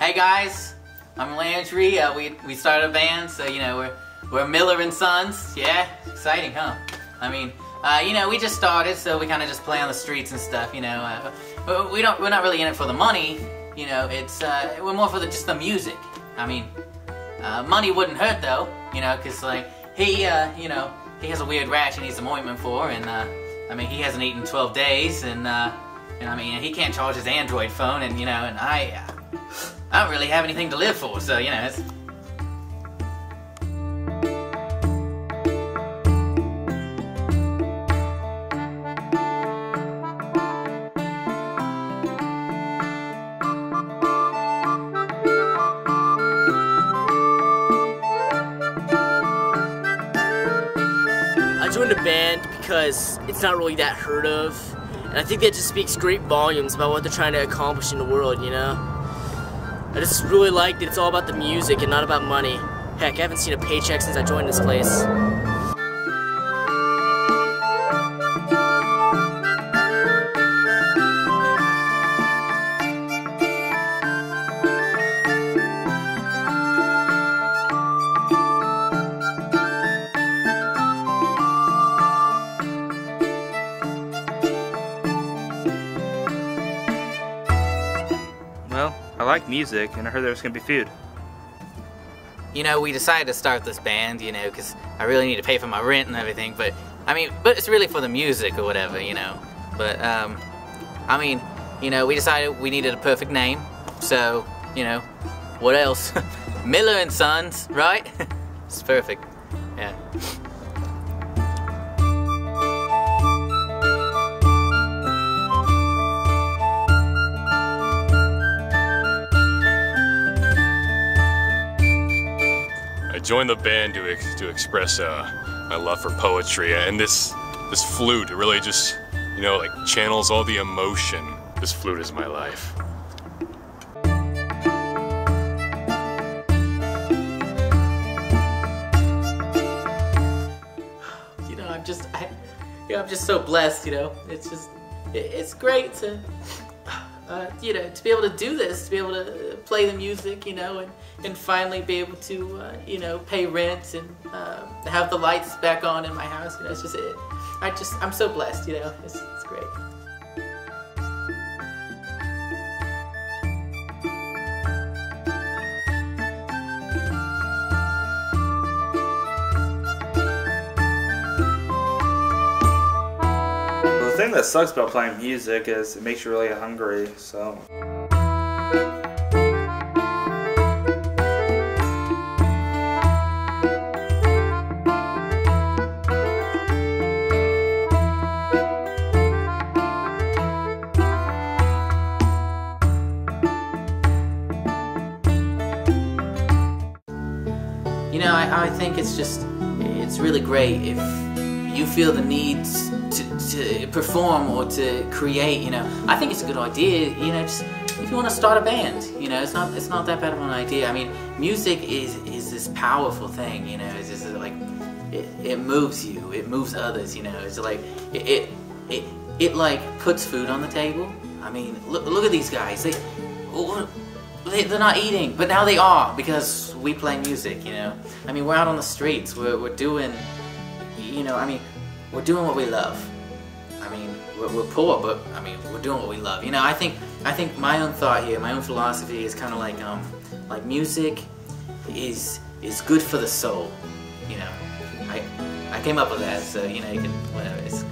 Hey guys, I'm Landry. We started a band, so you know we're Miller and Sons. Yeah, exciting, huh? I mean, you know, we just started, so we kind of just play on the streets and stuff. You know, we're not really in it for the money. You know, it's we're more for just the music. I mean, money wouldn't hurt though. You know, cause like he you know, he has a weird rash he needs some ointment for, and I mean he hasn't eaten 12 days, and I mean he can't charge his Android phone, and you know, and I don't really have anything to live for, so you know it's. I joined a band because it's not really that heard of, and I think that just speaks great volumes about what they're trying to accomplish in the world, you know? I just really like that it's all about the music and not about money. Heck, I haven't seen a paycheck since I joined this place. Well, I like music, and I heard there was going to be food. You know, we decided to start this band, you know, because I really need to pay for my rent and everything, but, I mean, but it's really for the music or whatever, you know. But, I mean, you know, we decided we needed a perfect name, so, you know, what else? Miller and Sons, right? It's perfect, yeah. I joined the band to express my love for poetry, and this flute, it really just, you know, like channels all the emotion. This flute is my life. You know, I'm just so blessed, you know. It's great to, you know, to be able to do this, to be able to play the music, you know, and finally be able to, you know, pay rent and have the lights back on in my house. You know, it's just, I'm so blessed, you know. It's great. The thing that sucks about playing music is it makes you really hungry, so... You know, I think it's really great if you feel the need to perform or to create, you know. I think it's a good idea, you know, just if you want to start a band, you know, it's not that bad of an idea. I mean, music is this powerful thing, you know. It's just like, it moves you, it moves others, you know. It's like, it like puts food on the table. I mean, look at these guys, they're not eating, but now they are, because we play music, you know. I mean, we're out on the streets, we're doing, you know, I mean, we're doing what we love. I mean, we're poor, but I mean, we're doing what we love. You know, I think my own thought here, my own philosophy is kind of like music is good for the soul, you know. I came up with that, so, you know, you can, whatever, it's